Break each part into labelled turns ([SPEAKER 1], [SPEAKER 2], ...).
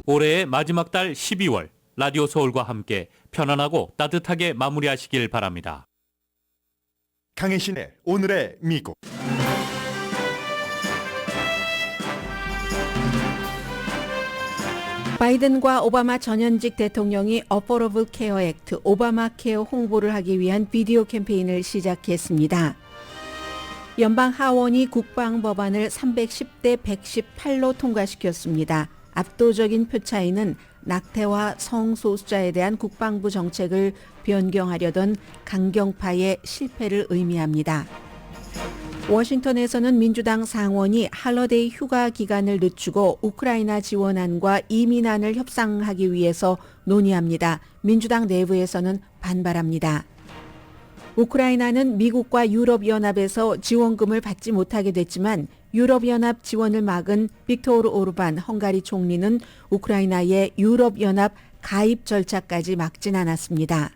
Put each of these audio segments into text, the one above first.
[SPEAKER 1] 올해의 마지막 달 12월 라디오 서울과 함께 편안하고 따뜻하게 마무리하시길 바랍니다.
[SPEAKER 2] 강혜신의 오늘의 미국.
[SPEAKER 3] 바이든과 오바마 전현직 대통령이 어포러블 케어 액트 오바마 케어 홍보를 하기 위한 비디오 캠페인을 시작했습니다. 연방 하원이 국방법안을 310대 118로 통과시켰습니다. 압도적인 표 차이는 낙태와 성소수자에 대한 국방부 정책을 변경하려던 강경파의 실패를 의미합니다. 워싱턴에서는 민주당 상원이 할러데이 휴가 기간을 늦추고 우크라이나 지원안과 이민안을 협상하기 위해서 논의합니다. 민주당 내부에서는 반발합니다. 우크라이나는 미국과 유럽연합에서 지원금을 받지 못하게 됐지만 유럽연합 지원을 막은 빅토르 오르반 헝가리 총리는 우크라이나의 유럽연합 가입 절차까지 막진 않았습니다.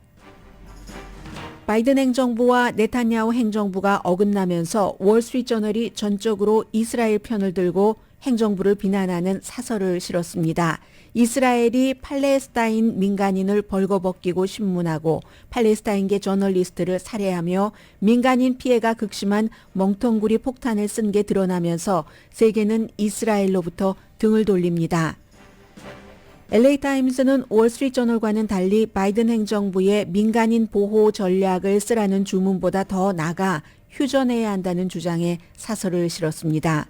[SPEAKER 3] 바이든 행정부와 네타냐후 행정부가 어긋나면서 월스트리트저널이 전적으로 이스라엘 편을 들고 행정부를 비난하는 사설을 실었습니다. 이스라엘이 팔레스타인 민간인을 벌거벗기고 신문하고 팔레스타인계 저널리스트를 살해하며 민간인 피해가 극심한 멍텅구리 폭탄을 쓴 게 드러나면서 세계는 이스라엘로부터 등을 돌립니다. LA타임스는 월스트리트저널과는 달리 바이든 행정부의 민간인 보호 전략을 쓰라는 주문보다 더 나아가 휴전해야 한다는 주장에 사설을 실었습니다.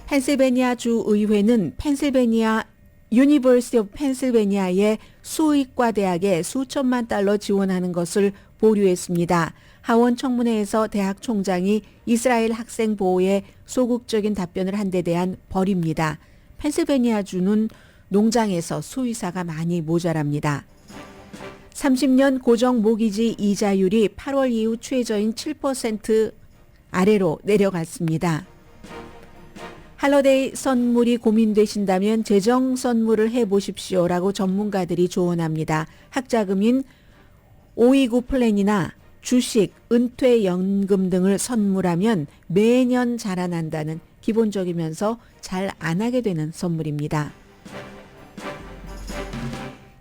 [SPEAKER 3] 펜실베니아 주 의회는 펜실베니아 유니버시티 오브 펜실베니아의 수의과 대학에 수천만 달러 지원하는 것을 보류했습니다. 하원 청문회에서 대학 총장이 이스라엘 학생 보호에 소극적인 답변을 한 데 대한 벌입니다. 펜실베니아주는 농장에서 수의사가 많이 모자랍니다. 30년 고정 모기지 이자율이 8월 이후 최저인 7% 아래로 내려갔습니다. 할러데이 선물이 고민되신다면 재정 선물을 해보십시오라고 전문가들이 조언합니다. 학자금인 529 플랜이나 주식, 은퇴연금 등을 선물하면 매년 자라난다는 기본적이면서 잘 안 하게 되는 선물입니다.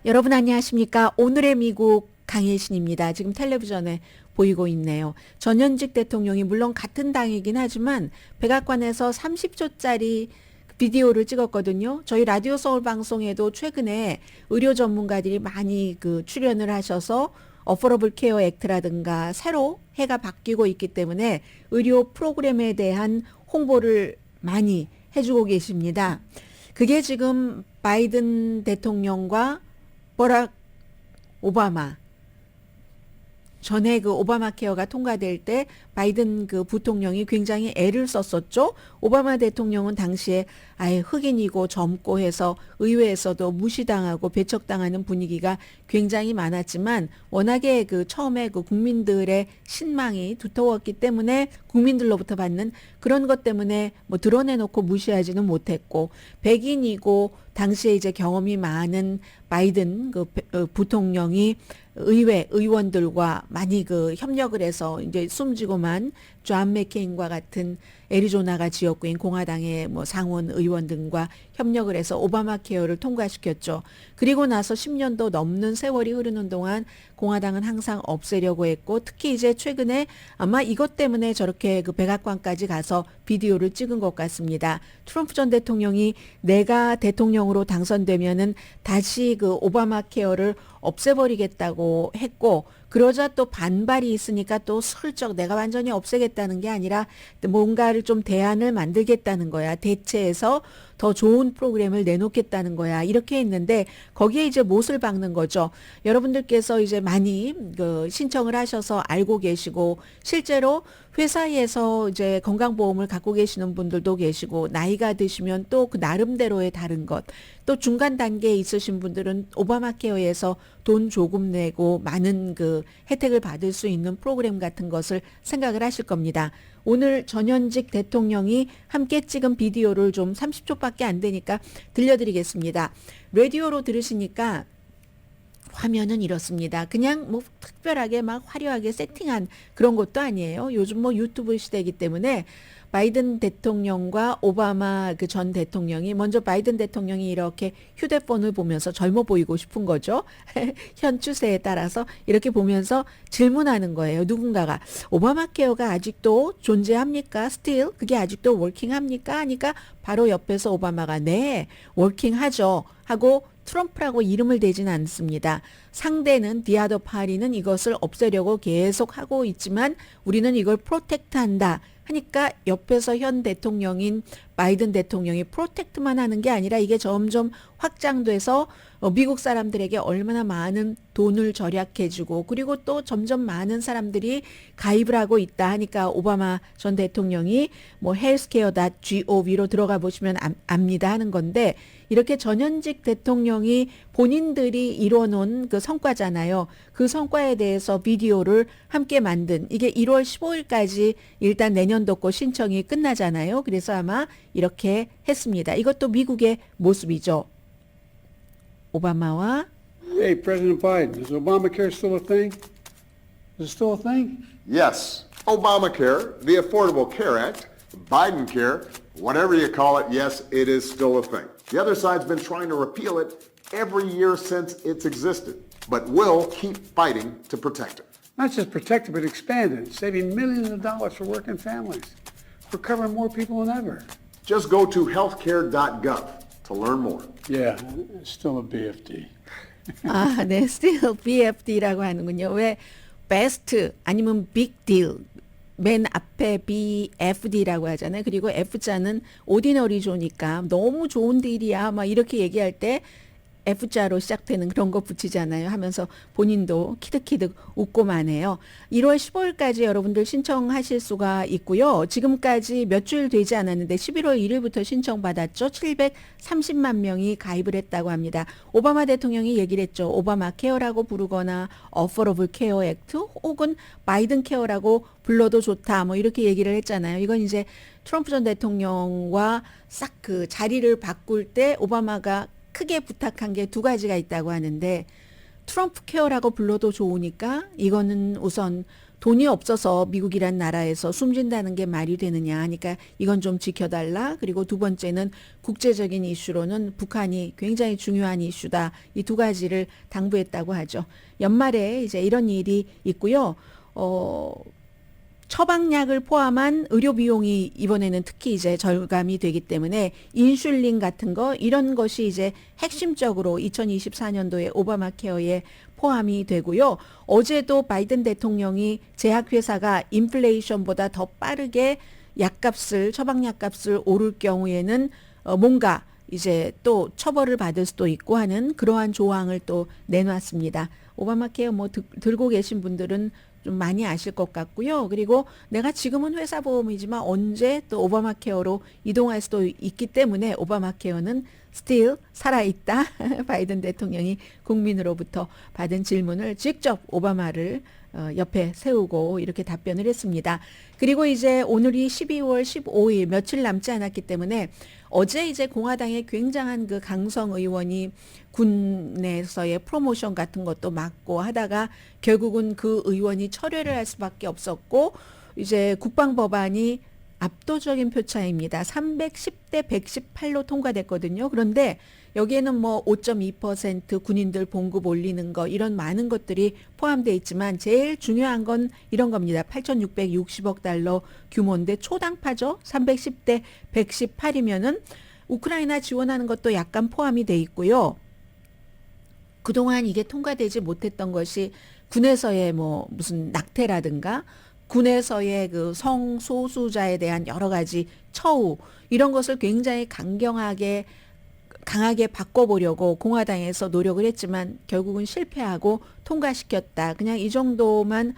[SPEAKER 3] 여러분 안녕하십니까? 오늘의 미국 강혜신입니다. 지금 텔레비전에 보이고 있네요. 전현직 대통령이 물론 같은 당이긴 하지만 백악관에서 30초짜리 비디오를 찍었거든요. 저희 라디오 서울 방송에도 최근에 의료 전문가들이 많이 출연을 하셔서 어포러블 케어 액트라든가 새로 해가 바뀌고 있기 때문에 의료 프로그램에 대한 홍보를 많이 해주고 계십니다. 그게 지금 바이든 대통령과 버락 오바마 전에 오바마 케어가 통과될 때 바이든 부통령이 굉장히 애를 썼었죠. 오바마 대통령은 당시에 아예 흑인이고 젊고 해서 의회에서도 무시당하고 배척당하는 분위기가 굉장히 많았지만 워낙에 처음에 국민들의 신망이 두터웠기 때문에 국민들로부터 받는 그런 것 때문에 드러내놓고 무시하지는 못했고 백인이고 당시에 이제 경험이 많은 바이든 부통령이 의회 의원들과 많이 협력을 해서 이제 숨지고만 존 맥케인과 같은 애리조나가 지역구인 공화당의 상원 의원 등과 협력을 해서 오바마 케어를 통과시켰죠. 그리고 나서 10년도 넘는 세월이 흐르는 동안 공화당은 항상 없애려고 했고 특히 이제 최근에 아마 이것 때문에 저렇게 백악관까지 가서 비디오를 찍은 것 같습니다. 트럼프 전 대통령이 내가 대통령으로 당선되면은 다시 오바마 케어를 없애버리겠다고 했고 그러자 또 반발이 있으니까 또 슬쩍 내가 완전히 없애겠다는 게 아니라 뭔가를 좀 대안을 만들겠다는 거야. 대체해서 더 좋은 프로그램을 내놓겠다는 거야. 이렇게 했는데 거기에 이제 못을 박는 거죠. 여러분들께서 이제 많이 신청을 하셔서 알고 계시고 실제로 회사에서 이제 건강보험을 갖고 계시는 분들도 계시고 나이가 드시면 또 나름대로의 다른 것 또 중간 단계에 있으신 분들은 오바마 케어에서 돈 조금 내고 많은 혜택을 받을 수 있는 프로그램 같은 것을 생각을 하실 겁니다. 오늘 전현직 대통령이 함께 찍은 비디오를 좀 30초밖에 안 되니까 들려드리겠습니다. 라디오로 들으시니까 화면은 이렇습니다. 그냥 뭐 특별하게 막 화려하게 세팅한 그런 것도 아니에요. 요즘 뭐 유튜브 시대이기 때문에 바이든 대통령과 오바마 그 전 대통령이 먼저 바이든 대통령이 이렇게 휴대폰을 보면서 젊어 보이고 싶은 거죠. 현 추세에 따라서 이렇게 보면서 질문하는 거예요. 누군가가 오바마 케어가 아직도 존재합니까? Still 그게 아직도 워킹합니까? 하니까 바로 옆에서 오바마가 네, 워킹하죠. 하고 트럼프라고 이름을 대진 않습니다. 상대는 디아더 파리는 이것을 없애려고 계속 하고 있지만 우리는 이걸 프로텍트한다. 하니까 옆에서 현 대통령인 바이든 대통령이 프로텍트만 하는 게 아니라 이게 점점 확장돼서 미국 사람들에게 얼마나 많은 돈을 절약해주고 그리고 또 점점 많은 사람들이 가입을 하고 있다 하니까 오바마 전 대통령이 뭐 healthcare.gov로 들어가 보시면 압니다 하는 건데 이렇게 전현직 대통령이 본인들이 이뤄놓은 그 성과잖아요. 그 성과에 대해서 비디오를 함께 만든 이게 1월 15일까지 일단 내년도 거 신청이 끝나잖아요. 그래서 아마 이렇게 했습니다. 이것도 미국의 모습이죠. 오바마와
[SPEAKER 2] Hey, President Biden, is Obamacare still a thing? Is it still a thing?
[SPEAKER 4] Yes, Obamacare, the Affordable Care Act, Biden Care, whatever you call it, yes, it is still a thing. The other side's been trying to repeal it every year since it's existed, but we'll keep fighting to protect it.
[SPEAKER 2] Not just protect it, but expand it, saving millions of dollars for working families. We're covering more people than ever.
[SPEAKER 4] Just go to healthcare.gov to learn more.
[SPEAKER 2] Yeah, it's still a BFD.
[SPEAKER 3] 아, 네, still BFD라고 하는군요. 왜 best 아니면 big deal 맨 앞에 BFD라고 하잖아요. 그리고 F자는 ordinary조니까 너무 좋은 딜이야. 막 이렇게 얘기할 때 F자로 시작되는 그런 거 붙이잖아요. 하면서 본인도 키득키득 웃고만 해요. 1월 15일까지 여러분들 신청하실 수가 있고요. 지금까지 몇 주일 되지 않았는데 11월 1일부터 신청받았죠. 730만 명이 가입을 했다고 합니다. 오바마 대통령이 얘기를 했죠. 오바마 케어라고 부르거나 Affordable Care Act 혹은 바이든 케어라고 불러도 좋다. 뭐 이렇게 얘기를 했잖아요. 이건 이제 트럼프 전 대통령과 싹 그 자리를 바꿀 때 오바마가 크게 부탁한 게 두 가지가 있다고 하는데 트럼프 케어라고 불러도 좋으니까 이거는 우선 돈이 없어서 미국이란 나라에서 숨진다는 게 말이 되느냐 하니까 이건 좀 지켜달라. 그리고 두 번째는 국제적인 이슈로는 북한이 굉장히 중요한 이슈다. 이 두 가지를 당부했다고 하죠. 연말에 이제 이런 일이 있고요. 처방약을 포함한 의료 비용이 이번에는 특히 이제 절감이 되기 때문에 인슐린 같은 거 이런 것이 이제 핵심적으로 2024년도에 오바마 케어에 포함이 되고요. 어제도 바이든 대통령이 제약회사가 인플레이션보다 더 빠르게 약값을 처방약값을 오를 경우에는 뭔가 이제 또 처벌을 받을 수도 있고 하는 그러한 조항을 또 내놨습니다. 오바마 케어 뭐 들고 계신 분들은 좀 많이 아실 것 같고요. 그리고 내가 지금은 회사 보험이지만 언제 또 오바마 케어로 이동할 수도 있기 때문에 오바마 케어는 still 살아있다. 바이든 대통령이 국민으로부터 받은 질문을 직접 오바마를 옆에 세우고 이렇게 답변을 했습니다. 그리고 이제 오늘이 12월 15일 며칠 남지 않았기 때문에 어제 이제 공화당의 굉장한 그 강성 의원이 군내에서의 프로모션 같은 것도 맡고 하다가 결국은 그 의원이 철회를 할 수밖에 없었고 이제 국방법안이 압도적인 표차입니다. 310대 118로 통과됐거든요. 그런데 여기에는 뭐 5.2% 군인들 봉급 올리는 거 이런 많은 것들이 포함되어 있지만 제일 중요한 건 이런 겁니다. 8,660억 달러 규모인데 초당파죠. 310대 118이면은 우크라이나 지원하는 것도 약간 포함이 돼 있고요. 그동안 이게 통과되지 못했던 것이 군에서의 뭐 무슨 낙태라든가 군에서의 그 성소수자에 대한 여러 가지 처우 이런 것을 굉장히 강하게 바꿔보려고 공화당에서 노력을 했지만 결국은 실패하고 통과시켰다. 그냥 이 정도만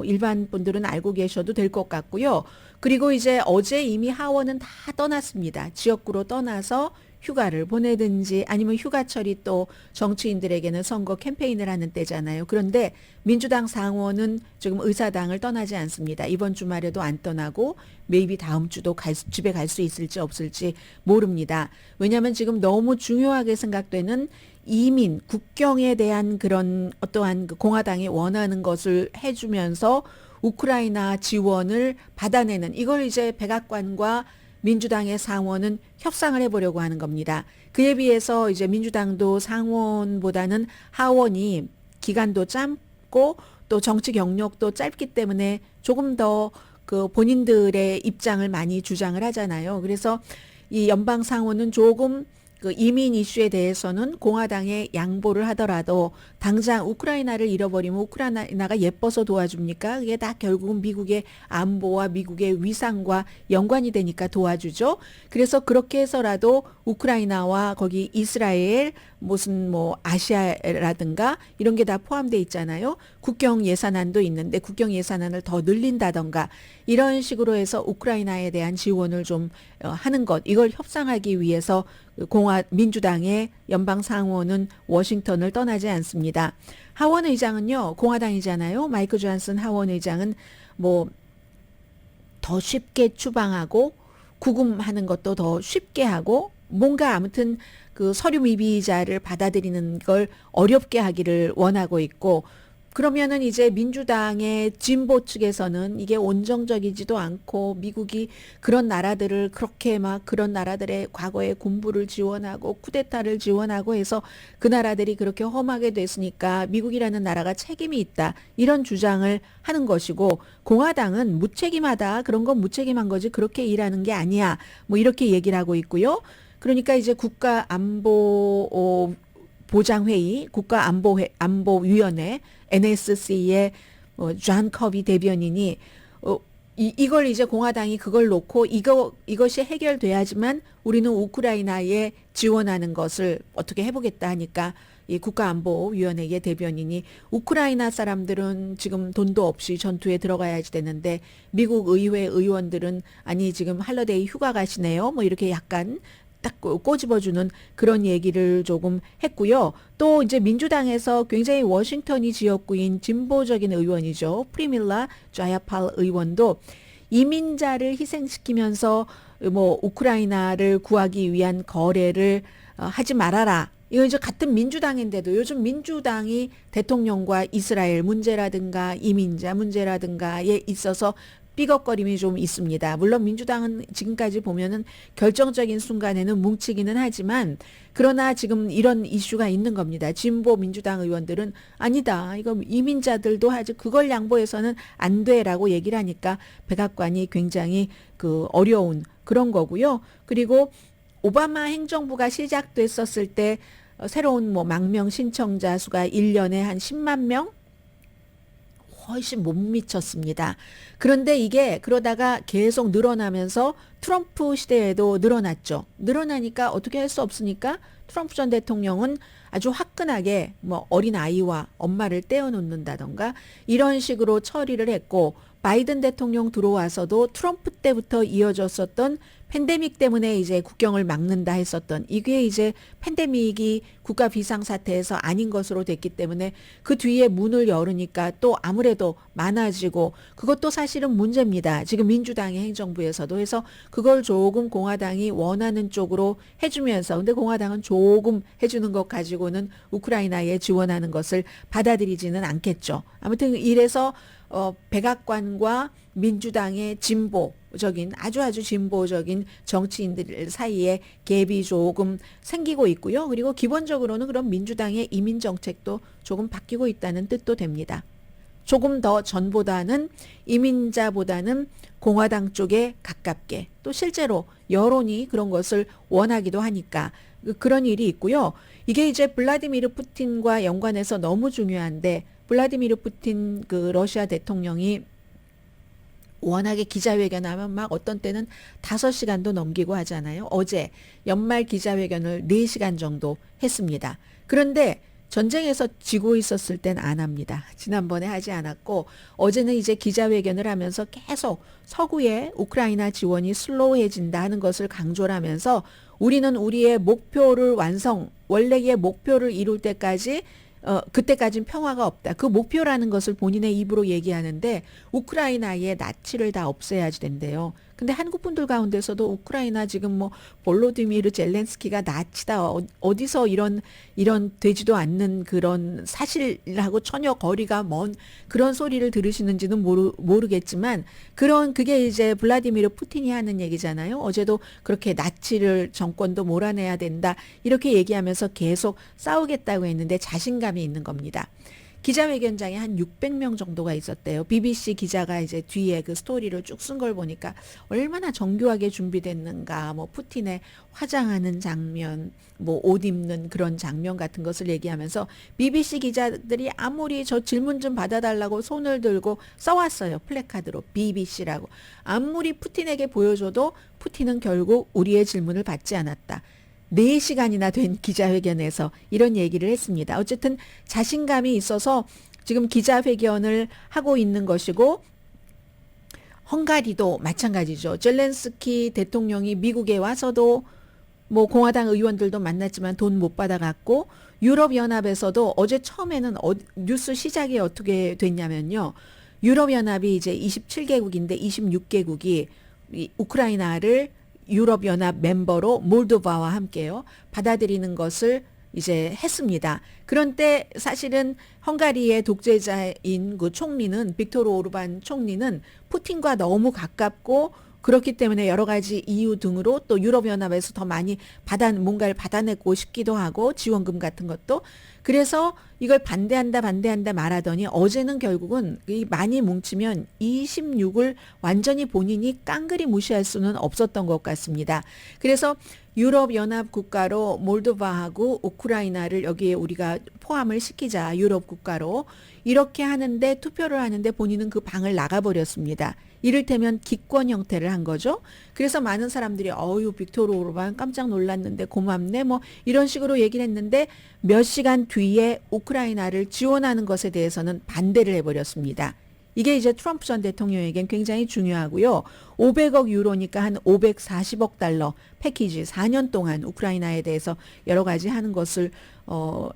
[SPEAKER 3] 일반 분들은 알고 계셔도 될 것 같고요. 그리고 이제 어제 이미 하원은 다 떠났습니다. 지역구로 떠나서 휴가를 보내든지 아니면 휴가철이 또 정치인들에게는 선거 캠페인을 하는 때잖아요. 그런데 민주당 상원은 지금 의사당을 떠나지 않습니다. 이번 주말에도 안 떠나고 maybe 다음 주도 집에 갈 수 있을지 없을지 모릅니다. 왜냐하면 지금 너무 중요하게 생각되는 이민, 국경에 대한 그런 어떠한 그 공화당이 원하는 것을 해주면서 우크라이나 지원을 받아내는 이걸 이제 백악관과 민주당의 상원은 협상을 해보려고 하는 겁니다. 그에 비해서 이제 민주당도 상원보다는 하원이 기간도 짧고 또 정치 경력도 짧기 때문에 조금 더 그 본인들의 입장을 많이 주장을 하잖아요. 그래서 이 연방 상원은 조금 그 이민 이슈에 대해서는 공화당에 양보를 하더라도 당장 우크라이나를 잃어버리면 우크라이나가 예뻐서 도와줍니까? 그게 다 결국은 미국의 안보와 미국의 위상과 연관이 되니까 도와주죠. 그래서 그렇게 해서라도 우크라이나와 거기 이스라엘 무슨 뭐 아시아라든가 이런 게 다 포함되어 있잖아요. 국경 예산안도 있는데 국경 예산안을 더 늘린다던가 이런 식으로 해서 우크라이나에 대한 지원을 좀 하는 것 이걸 협상하기 위해서 민주당의 연방 상원은 워싱턴을 떠나지 않습니다. 하원 의장은요 공화당이잖아요. 마이크 존슨 하원 의장은 뭐 더 쉽게 추방하고 구금하는 것도 더 쉽게 하고 뭔가 아무튼 그 서류 미비자를 받아들이는 걸 어렵게 하기를 원하고 있고 그러면은 이제 민주당의 진보 측에서는 이게 온정적이지도 않고 미국이 그런 나라들을 그렇게 막 그런 나라들의 과거의 군부를 지원하고 쿠데타를 지원하고 해서 그 나라들이 그렇게 험하게 됐으니까 미국이라는 나라가 책임이 있다. 이런 주장을 하는 것이고 공화당은 무책임하다. 그런 건 무책임한 거지 그렇게 일하는 게 아니야. 뭐 이렇게 얘기를 하고 있고요. 그러니까 이제 국가안보 보장회의, 국가안보위원회, NSC의 존 커비 대변인이 이걸 이제 공화당이 그걸 놓고 이것이 해결돼야지만 우리는 우크라이나에 지원하는 것을 어떻게 해보겠다 하니까 이 국가안보위원회의 대변인이 우크라이나 사람들은 지금 돈도 없이 전투에 들어가야지 되는데 미국 의회 의원들은 아니 지금 할러데이 휴가 가시네요. 뭐 이렇게 약간 딱 꼬집어주는 그런 얘기를 조금 했고요. 또 이제 민주당에서 굉장히 워싱턴이 지역구인 진보적인 의원이죠. 프리밀라 좌야팔 의원도 이민자를 희생시키면서 뭐 우크라이나를 구하기 위한 거래를 하지 말아라. 이거 이제 같은 민주당인데도 요즘 민주당이 대통령과 이스라엘 문제라든가 이민자 문제라든가에 있어서 삐걱거림이 좀 있습니다. 물론 민주당은 지금까지 보면은 결정적인 순간에는 뭉치기는 하지만 그러나 지금 이런 이슈가 있는 겁니다. 진보 민주당 의원들은 아니다. 이거 이민자들도 하지 그걸 양보해서는 안 돼라고 얘기를 하니까 백악관이 굉장히 그 어려운 그런 거고요. 그리고 오바마 행정부가 시작됐었을 때 새로운 뭐 망명 신청자 수가 1년에 한 10만 명 훨씬 못 미쳤습니다. 그런데 이게 그러다가 계속 늘어나면서 트럼프 시대에도 늘어났죠. 늘어나니까 어떻게 할 수 없으니까 트럼프 전 대통령은 아주 화끈하게 뭐 어린 아이와 엄마를 떼어놓는다던가 이런 식으로 처리를 했고 바이든 대통령 들어와서도 트럼프 때부터 이어졌었던 팬데믹 때문에 이제 국경을 막는다 했었던 이게 이제 팬데믹이 국가 비상사태에서 아닌 것으로 됐기 때문에 그 뒤에 문을 열으니까 또 아무래도 많아지고 그것도 사실은 문제입니다. 지금 민주당의 행정부에서도 해서 그걸 조금 공화당이 원하는 쪽으로 해주면서 근데 공화당은 조금 해주는 것 가지고는 우크라이나에 지원하는 것을 받아들이지는 않겠죠. 아무튼 이래서 백악관과 민주당의 진보적인 아주 진보적인 정치인들 사이에 갭이 조금 생기고 있고요. 그리고 기본적으로는 그럼 민주당의 이민 정책도 조금 바뀌고 있다는 뜻도 됩니다. 조금 더 전보다는 이민자보다는 공화당 쪽에 가깝게 또 실제로 여론이 그런 것을 원하기도 하니까 그런 일이 있고요. 이게 이제 블라디미르 푸틴과 연관해서 너무 중요한데 블라디미르 푸틴 그 러시아 대통령이 워낙에 기자회견하면 막 어떤 때는 5시간도 넘기고 하잖아요. 어제 연말 기자회견을 4시간 정도 했습니다. 그런데 전쟁에서 지고 있었을 땐 안 합니다. 지난번에 하지 않았고 어제는 이제 기자회견을 하면서 계속 서구의 우크라이나 지원이 슬로우해진다 하는 것을 강조를 하면서 우리는 우리의 목표를 원래의 목표를 이룰 때까지 그때까지는 평화가 없다. 그 목표라는 것을 본인의 입으로 얘기하는데 우크라이나의 나치를 다 없애야지 된대요. 근데 한국 분들 가운데서도 우크라이나 지금 뭐 볼로디미르 젤렌스키가 나치다 어디서 이런 되지도 않는 그런 사실하고 전혀 거리가 먼 그런 소리를 들으시는지는 모르겠지만 그게 이제 블라디미르 푸틴이 하는 얘기잖아요. 어제도 그렇게 나치를 정권도 몰아내야 된다 이렇게 얘기하면서 계속 싸우겠다고 했는데 자신감이 있는 겁니다. 기자회견장에 한 600명 정도가 있었대요. BBC 기자가 이제 뒤에 그 스토리를 쭉 쓴 걸 보니까 얼마나 정교하게 준비됐는가, 뭐 푸틴의 화장하는 장면, 뭐 옷 입는 그런 장면 같은 것을 얘기하면서 BBC 기자들이 아무리 저 질문 좀 받아달라고 손을 들고 써왔어요. 플래카드로 BBC라고. 아무리 푸틴에게 보여줘도 푸틴은 결국 우리의 질문을 받지 않았다. 4시간이나 된 기자회견에서 이런 얘기를 했습니다. 어쨌든 자신감이 있어서 지금 기자회견을 하고 있는 것이고 헝가리도 마찬가지죠. 젤렌스키 대통령이 미국에 와서도 뭐 공화당 의원들도 만났지만 돈 못 받아갔고 유럽연합에서도 어제 처음에는 뉴스 시작이 어떻게 됐냐면요. 유럽연합이 이제 27개국인데 26개국이 우크라이나를 유럽연합 멤버로 몰도바와 함께요. 받아들이는 것을 이제 했습니다. 그런데 사실은 헝가리의 독재자인 그 총리는 빅토르 오르반 총리는 푸틴과 너무 가깝고 그렇기 때문에 여러 가지 이유 등으로 또 유럽연합에서 더 많이 뭔가를 받아내고 싶기도 하고 지원금 같은 것도 그래서 이걸 반대한다 말하더니 어제는 결국은 많이 뭉치면 26을 완전히 본인이 깡그리 무시할 수는 없었던 것 같습니다. 그래서 유럽연합 국가로 몰도바하고 우크라이나를 여기에 우리가 포함을 시키자 유럽 국가로 이렇게 하는데 투표를 하는데 본인은 그 방을 나가버렸습니다. 이를테면 기권 형태를 한 거죠. 그래서 많은 사람들이 빅토르 오르반 깜짝 놀랐는데 고맙네 뭐 이런 식으로 얘기를 했는데 몇 시간 뒤에 우크라이나를 지원하는 것에 대해서는 반대를 해버렸습니다. 이게 이제 트럼프 전 대통령에겐 굉장히 중요하고요. 500억 유로니까 한 540억 달러 패키지 4년 동안 우크라이나에 대해서 여러 가지 하는 것을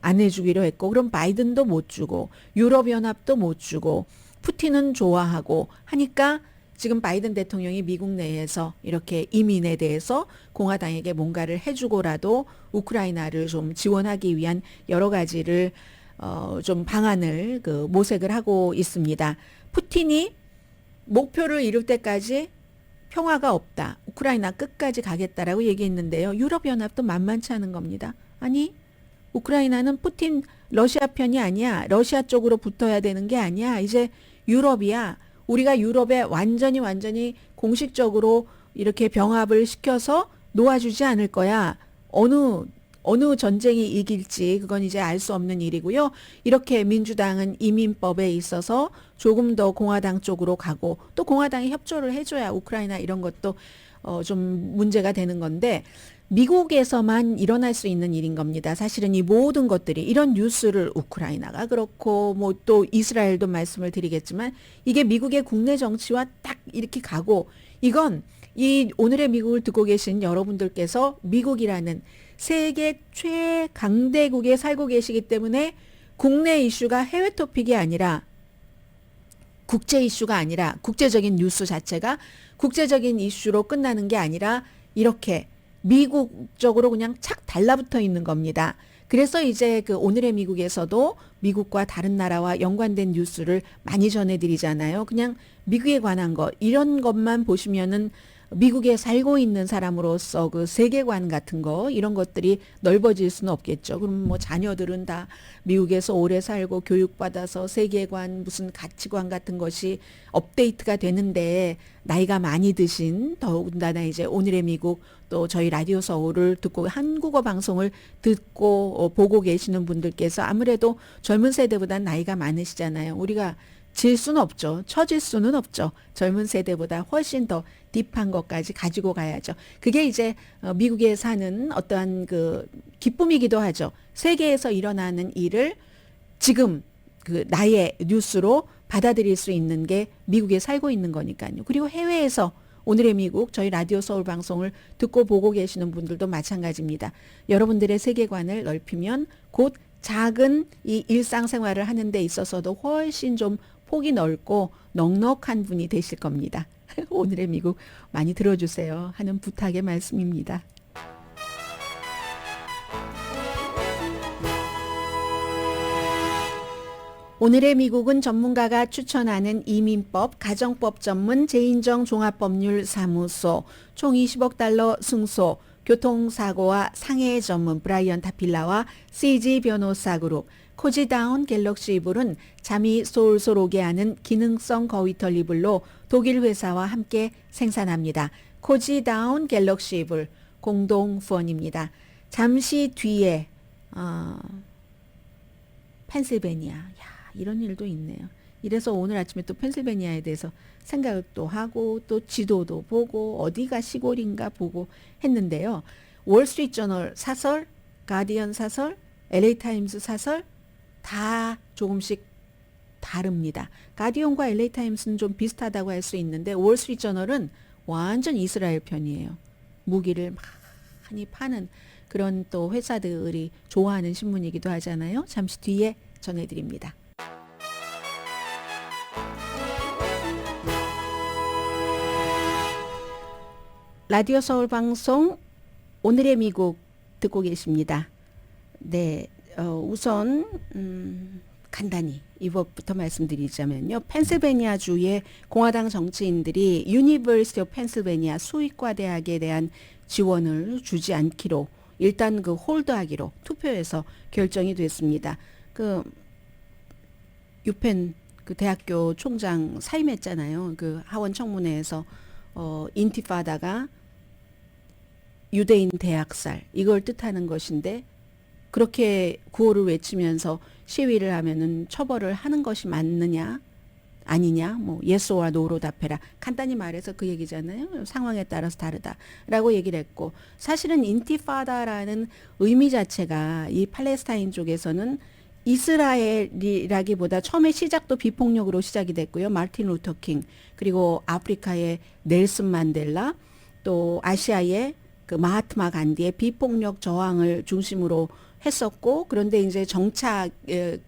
[SPEAKER 3] 안 해주기로 했고 그럼 바이든도 못 주고 유럽연합도 못 주고 푸틴은 좋아하고 하니까 지금 바이든 대통령이 미국 내에서 이렇게 이민에 대해서 공화당에게 뭔가를 해주고라도 우크라이나를 좀 지원하기 위한 여러 가지를 좀 방안을 모색을 하고 있습니다. 푸틴이 목표를 이룰 때까지 평화가 없다. 우크라이나 끝까지 가겠다라고 얘기했는데요. 유럽연합도 만만치 않은 겁니다. 아니 우크라이나는 푸틴 러시아 편이 아니야. 러시아 쪽으로 붙어야 되는 게 아니야. 이제 유럽이야. 우리가 유럽에 완전히 공식적으로 이렇게 병합을 시켜서 놓아주지 않을 거야. 어느 전쟁이 이길지 그건 이제 알 수 없는 일이고요. 이렇게 민주당은 이민법에 있어서 조금 더 공화당 쪽으로 가고 또 공화당이 협조를 해줘야 우크라이나 이런 것도 좀 문제가 되는 건데 미국에서만 일어날 수 있는 일인 겁니다. 사실은 이 모든 것들이 이런 뉴스를 우크라이나가 그렇고 뭐 또 이스라엘도 말씀을 드리겠지만 이게 미국의 국내 정치와 딱 이렇게 가고 이건 이 오늘의 미국을 듣고 계신 여러분들께서 미국이라는 세계 최강대국에 살고 계시기 때문에 국내 이슈가 해외 토픽이 아니라 국제 이슈가 아니라 국제적인 뉴스 자체가 국제적인 이슈로 끝나는 게 아니라 이렇게 미국적으로 그냥 착 달라붙어 있는 겁니다. 그래서 이제 오늘의 미국에서도 미국과 다른 나라와 연관된 뉴스를 많이 전해드리잖아요. 그냥 미국에 관한 거 이런 것만 보시면은 미국에 살고 있는 사람으로서 그 세계관 같은 거 이런 것들이 넓어질 수는 없겠죠. 그럼 뭐 자녀들은 다 미국에서 오래 살고 교육받아서 세계관 무슨 가치관 같은 것이 업데이트가 되는데 나이가 많이 드신 더군다나 이제 오늘의 미국 또 저희 라디오 서울을 듣고 한국어 방송을 듣고 보고 계시는 분들께서 아무래도 젊은 세대보다 나이가 많으시잖아요. 우리가 질 수는 없죠. 처질 수는 없죠. 젊은 세대보다 훨씬 더 딥한 것까지 가지고 가야죠. 그게 이제 미국에 사는 어떠한 그 기쁨이기도 하죠. 세계에서 일어나는 일을 지금 나의 뉴스로 받아들일 수 있는 게 미국에 살고 있는 거니까요. 그리고 해외에서 오늘의 미국 저희 라디오 서울 방송을 듣고 보고 계시는 분들도 마찬가지입니다. 여러분들의 세계관을 넓히면 곧 작은 이 일상생활을 하는 데 있어서도 훨씬 좀 폭이 넓고 넉넉한 분이 되실 겁니다. 오늘의 미국 많이 들어주세요 하는 부탁의 말씀입니다. 오늘의 미국은 전문가가 추천하는 이민법, 가정법 전문 제인정 종합법률사무소, 총 20억 달러 승소, 교통사고와 상해 전문 브라이언 타필라와 CG 변호사 그룹, 코지다운 갤럭시 이불은 잠이 솔솔 오게 하는 기능성 거위털 이불로 독일 회사와 함께 생산합니다. 코지다운 갤럭시 이불 공동 후원입니다. 잠시 뒤에 펜실베니아, 이런 일도 있네요. 이래서 오늘 아침에 또 펜실베니아에 대해서 생각을 또 하고 또 지도도 보고 어디가 시골인가 보고 했는데요. 월스트리트저널 사설, 가디언 사설, LA타임스 사설 다 조금씩 다릅니다. 가디언과 LA타임스는 좀 비슷하다고 할 수 있는데 월스트리트저널은 완전 이스라엘 편이에요. 무기를 많이 파는 그런 또 회사들이 좋아하는 신문이기도 하잖아요. 잠시 뒤에 전해드립니다. 라디오 서울 방송 오늘의 미국 듣고 계십니다. 네, 우선 간단히 이것부터 말씀드리자면요. 펜실베니아 주의 공화당 정치인들이 유니버시티 오브 펜실베니아 수의과 대학에 대한 지원을 주지 않기로 일단 그 홀드하기로 투표해서 결정이 됐습니다. 그 유펜 그 대학교 총장 사임했잖아요. 그 하원 청문회에서 인티파다가 유대인 대학살 이걸 뜻하는 것인데 그렇게 구호를 외치면서 시위를 하면은 처벌을 하는 것이 맞느냐 아니냐 뭐 예스와 노로 답해라 간단히 말해서 그 얘기잖아요. 상황에 따라서 다르다라고 얘기를 했고 사실은 인티파다라는 의미 자체가 이 팔레스타인 쪽에서는 이스라엘이라기보다 처음에 시작도 비폭력으로 시작이 됐고요. 마틴 루터 킹 그리고 아프리카의 넬슨 만델라 또 아시아의 그 마하트마 간디의 비폭력 저항을 중심으로 했었고 그런데 이제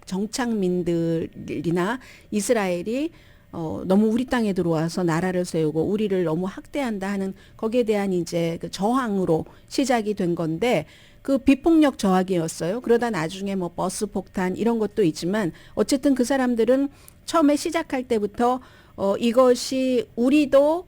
[SPEAKER 3] 정착민들이나 이스라엘이 너무 우리 땅에 들어와서 나라를 세우고 우리를 너무 학대한다 하는 거기에 대한 이제 그 저항으로 시작이 된 건데 그 비폭력 저항이었어요. 그러다 나중에 뭐 버스 폭탄 이런 것도 있지만 어쨌든 그 사람들은 처음에 시작할 때부터 이것이 우리도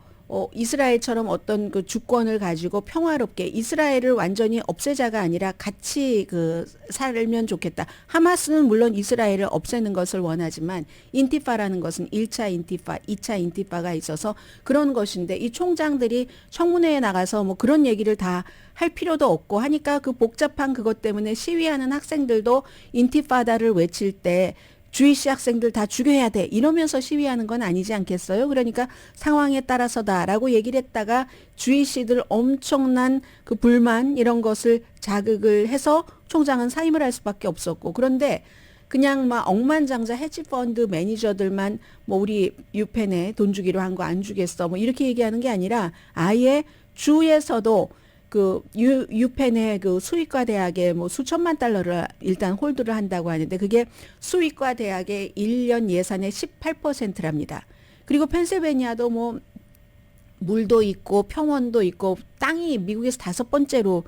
[SPEAKER 3] 이스라엘처럼 어떤 그 주권을 가지고 평화롭게 이스라엘을 완전히 없애자가 아니라 같이 그 살면 좋겠다. 하마스는 물론 이스라엘을 없애는 것을 원하지만 인티파라는 것은 1차 인티파, 2차 인티파가 있어서 그런 것인데 이 총장들이 청문회에 나가서 뭐 그런 얘기를 다 할 필요도 없고 하니까 그 복잡한 그것 때문에 시위하는 학생들도 인티파다를 외칠 때 주이시 학생들 다 죽여야 돼 이러면서 시위하는 건 아니지 않겠어요? 그러니까 상황에 따라서다라고 얘기를 했다가 주이시들 엄청난 그 불만 이런 것을 자극을 해서 총장은 사임을 할 수밖에 없었고 그런데 그냥 막 억만장자 헤지펀드 매니저들만 뭐 우리 유펜에 돈 주기로 한 거 안 주겠어 뭐 이렇게 얘기하는 게 아니라 아예 주에서도 그 유펜의 그 수의과 대학에 뭐 수천만 달러를 일단 홀드를 한다고 하는데 그게 수의과 대학의 1년 예산의 18%랍니다. 그리고 펜실베니아도 뭐 물도 있고 평원도 있고 땅이 미국에서 다섯 번째로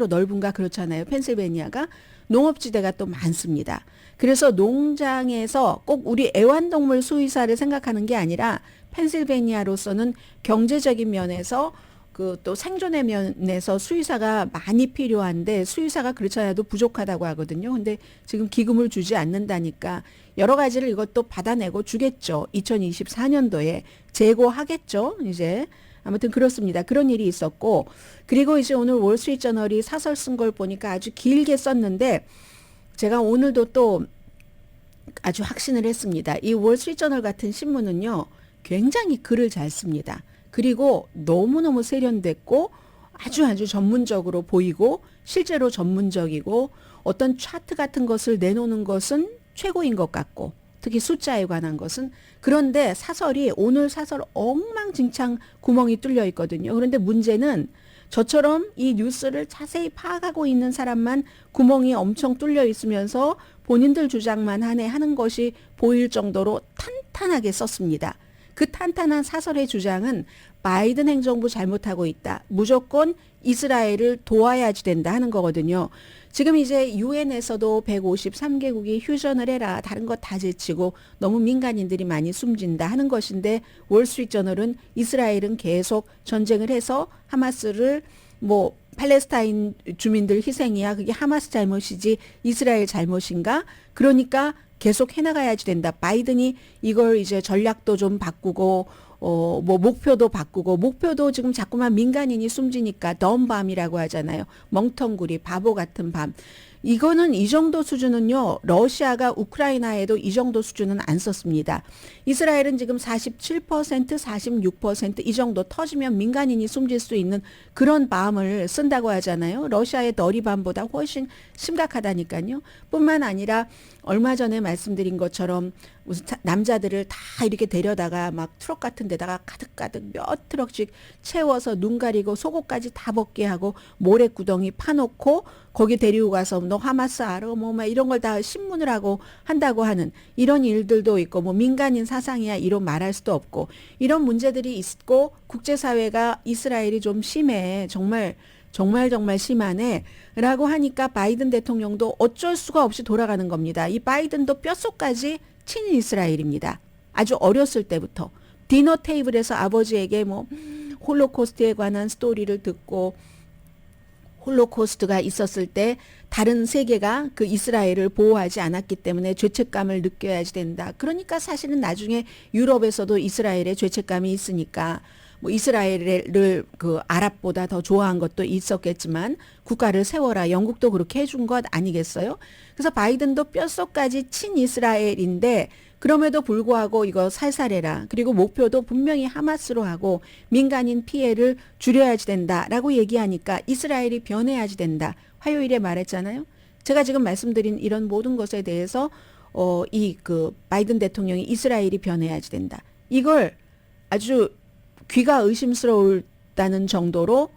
[SPEAKER 3] 넓은가 그렇잖아요. 펜실베니아가 농업지대가 또 많습니다. 그래서 농장에서 꼭 우리 애완동물 수의사를 생각하는 게 아니라 펜실베니아로서는 경제적인 면에서 그 또 생존의 면에서 수의사가 많이 필요한데 수의사가 그렇지 않아도 부족하다고 하거든요. 근데 지금 기금을 주지 않는다니까 여러 가지를 이것도 받아내고 주겠죠. 2024년도에 재고하겠죠. 이제 아무튼 그렇습니다. 그런 일이 있었고 그리고 이제 오늘 월스트리트저널이 사설 쓴 걸 보니까 아주 길게 썼는데 제가 오늘도 또 아주 확신을 했습니다. 이 월스트리트저널 같은 신문은요. 굉장히 글을 잘 씁니다. 그리고 너무너무 세련됐고 아주 전문적으로 보이고 실제로 전문적이고 어떤 차트 같은 것을 내놓는 것은 최고인 것 같고 특히 숫자에 관한 것은 그런데 사설이 오늘 사설 엉망진창 구멍이 뚫려 있거든요. 그런데 문제는 저처럼 이 뉴스를 자세히 파악하고 있는 사람만 구멍이 엄청 뚫려 있으면서 본인들 주장만 하는 것이 보일 정도로 탄탄하게 썼습니다. 그 탄탄한 사설의 주장은 바이든 행정부 잘못하고 있다. 무조건 이스라엘을 도와야지 된다 하는 거거든요. 지금 이제 유엔에서도 153개국이 휴전을 해라. 다른 거 다 제치고 너무 민간인들이 많이 숨진다 하는 것인데 월스트리트저널은 이스라엘은 계속 전쟁을 해서 하마스를 뭐 팔레스타인 주민들 희생이야. 그게 하마스 잘못이지 이스라엘 잘못인가? 그러니까 계속 해나가야지 된다. 바이든이 이걸 이제 전략도 좀 바꾸고 뭐 목표도 바꾸고 목표도 지금 자꾸만 민간인이 숨지니까 덤밤이라고 하잖아요. 멍텅구리 바보 같은 밤. 이거는 이 정도 수준은요. 러시아가 우크라이나에도 이 정도 수준은 안 썼습니다. 이스라엘은 지금 47%, 46% 이 정도 터지면 민간인이 숨질 수 있는 그런 밤을 쓴다고 하잖아요. 러시아의 너리밤보다 훨씬 심각하다니까요. 뿐만 아니라 얼마 전에 말씀드린 것처럼 무슨 남자들을 다 이렇게 데려다가 막 트럭 같은 데다가 가득가득 몇 트럭씩 채워서 눈 가리고 속옷까지 다 벗게 하고 모래구덩이 파놓고 거기 데리고 가서 너 하마스 알아? 뭐 이런 걸 다 신문을 하고 한다고 하는 이런 일들도 있고 뭐 민간인 사상이야 이런 말할 수도 없고 이런 문제들이 있고 국제사회가 이스라엘이 좀 심해. 정말 심하네 라고 하니까 바이든 대통령도 어쩔 수가 없이 돌아가는 겁니다. 이 바이든도 뼛속까지 친일 이스라엘입니다. 아주 어렸을 때부터 디너 테이블에서 아버지에게 뭐 홀로코스트에 관한 스토리를 듣고 홀로코스트가 있었을 때 다른 세계가 그 이스라엘을 보호하지 않았기 때문에 죄책감을 느껴야지 된다. 그러니까 사실은 나중에 유럽에서도 이스라엘에 죄책감이 있으니까 뭐 이스라엘을 그 아랍보다 더 좋아한 것도 있었겠지만 국가를 세워라. 영국도 그렇게 해준 것 아니겠어요? 그래서 바이든도 뼛속까지 친이스라엘인데 그럼에도 불구하고 이거 살살해라. 그리고 목표도 분명히 하마스로 하고 민간인 피해를 줄여야지 된다라고 얘기하니까 이스라엘이 변해야지 된다. 화요일에 말했잖아요. 제가 지금 말씀드린 이런 모든 것에 대해서 이 그 바이든 대통령이 이스라엘이 변해야지 된다. 이걸 아주 귀가 의심스러울다는 정도로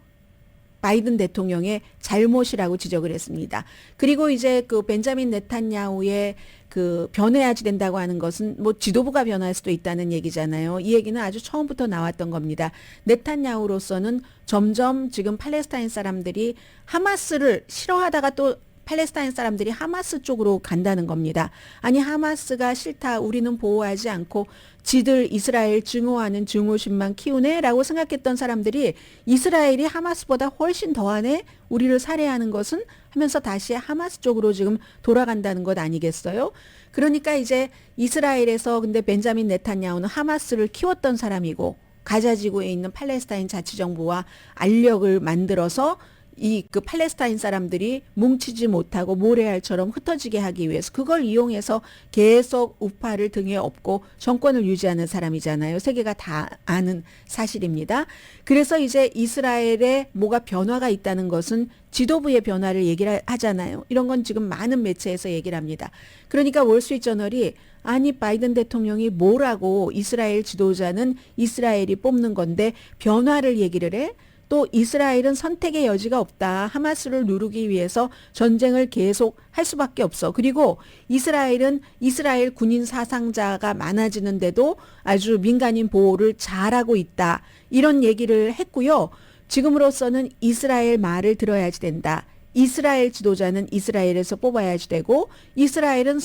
[SPEAKER 3] 바이든 대통령의 잘못이라고 지적을 했습니다. 그리고 이제 그 벤자민 네탄야후의 그 변해야지 된다고 하는 것은 뭐 지도부가 변할 수도 있다는 얘기잖아요. 이 얘기는 아주 처음부터 나왔던 겁니다. 네탄야후로서는 점점 지금 팔레스타인 사람들이 하마스를 싫어하다가 또 팔레스타인 사람들이 하마스 쪽으로 간다는 겁니다. 아니 하마스가 싫다. 우리는 보호하지 않고 지들 이스라엘 증오하는 증오심만 키우네 라고 생각했던 사람들이 이스라엘이 하마스보다 훨씬 더하네. 우리를 살해하는 것은 하면서 다시 하마스 쪽으로 지금 돌아간다는 것 아니겠어요? 그러니까 이제 이스라엘에서 근데 벤자민 네탄야후는 하마스를 키웠던 사람이고 가자지구에 있는 팔레스타인 자치정부와 알력을 만들어서 이 그 팔레스타인 사람들이 뭉치지 못하고 모래알처럼 흩어지게 하기 위해서 그걸 이용해서 계속 우파를 등에 업고 정권을 유지하는 사람이잖아요. 세계가 다 아는 사실입니다. 그래서 이제 이스라엘에 뭐가 변화가 있다는 것은 지도부의 변화를 얘기를 하잖아요. 이런 건 지금 많은 매체에서 얘기를 합니다. 그러니까 월스트리트저널이 아니 바이든 대통령이 뭐라고 이스라엘 지도자는 이스라엘이 뽑는 건데 변화를 얘기를 해? 또 이스라엘은 선택의 여지가 없다. 하마스를 누르기 위해서 전쟁을 계속 할 수밖에 없어. 그리고 이스라엘은 이스라엘 군인 사상자가 많아지는데도 아주 민간인 보호를 잘하고 있다. 이런 얘기를 했고요. 지금으로서는 이스라엘 말을 들어야지 된다. 이스라엘 지도자는 이스라엘에서 뽑아야지 되고 이스라엘은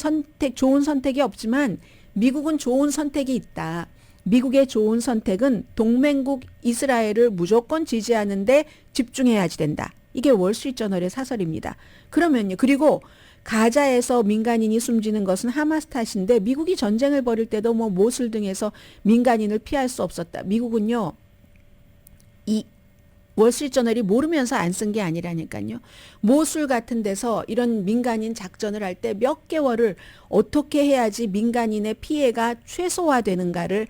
[SPEAKER 3] 좋은 선택이 없지만 미국은 좋은 선택이 있다. 미국의 좋은 선택은 동맹국 이스라엘을 무조건 지지하는데 집중해야지 된다. 이게 월스트리트저널의 사설입니다. 그러면요. 그리고 가자에서 민간인이 숨지는 것은 하마스 탓인데 미국이 전쟁을 벌일 때도 뭐 모술 등에서 민간인을 피할 수 없었다. 미국은요. 이 월스트리트저널이 모르면서 안 쓴 게 아니라니까요. 모술 같은 데서 이런 민간인 작전을 할 때 몇 개월을 어떻게 해야지 민간인의 피해가 최소화되는가를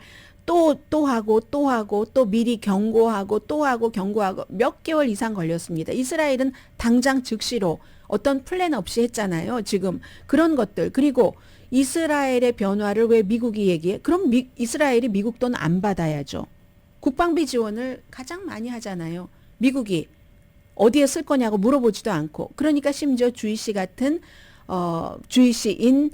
[SPEAKER 3] 또 하고 또 미리 경고하고 또 하고 경고하고 몇 개월 이상 걸렸습니다. 이스라엘은 당장 즉시로 어떤 플랜 없이 했잖아요. 지금 그런 것들. 그리고 이스라엘의 변화를 왜 미국이 얘기해? 그럼 이스라엘이 미국 돈 안 받아야죠. 국방비 지원을 가장 많이 하잖아요. 미국이 어디에 쓸 거냐고 물어보지도 않고. 그러니까 심지어 주이시 같은 주이시인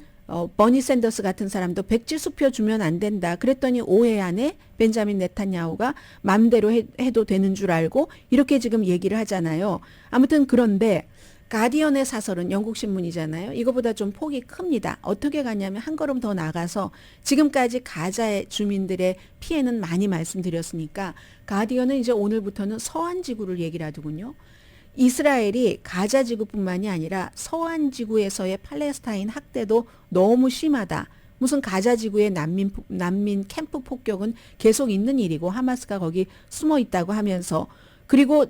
[SPEAKER 3] 버니 샌더스 같은 사람도 백지 수표 주면 안 된다. 그랬더니 5회 안에 벤자민 네탄야후가 마음대로 해도 되는 줄 알고 이렇게 지금 얘기를 하잖아요. 아무튼 그런데 가디언의 사설은 영국 신문이잖아요. 이거보다 좀 폭이 큽니다. 어떻게 가냐면 한 걸음 더 나가서 지금까지 가자의 주민들의 피해는 많이 말씀드렸으니까 가디언은 이제 오늘부터는 서한 지구를 얘기를 하더군요. 이스라엘이 가자 지구뿐만이 아니라 서한 지구에서의 팔레스타인 학대도 너무 심하다. 무슨 가자 지구의 난민 캠프 폭격은 계속 있는 일이고 하마스가 거기 숨어 있다고 하면서 그리고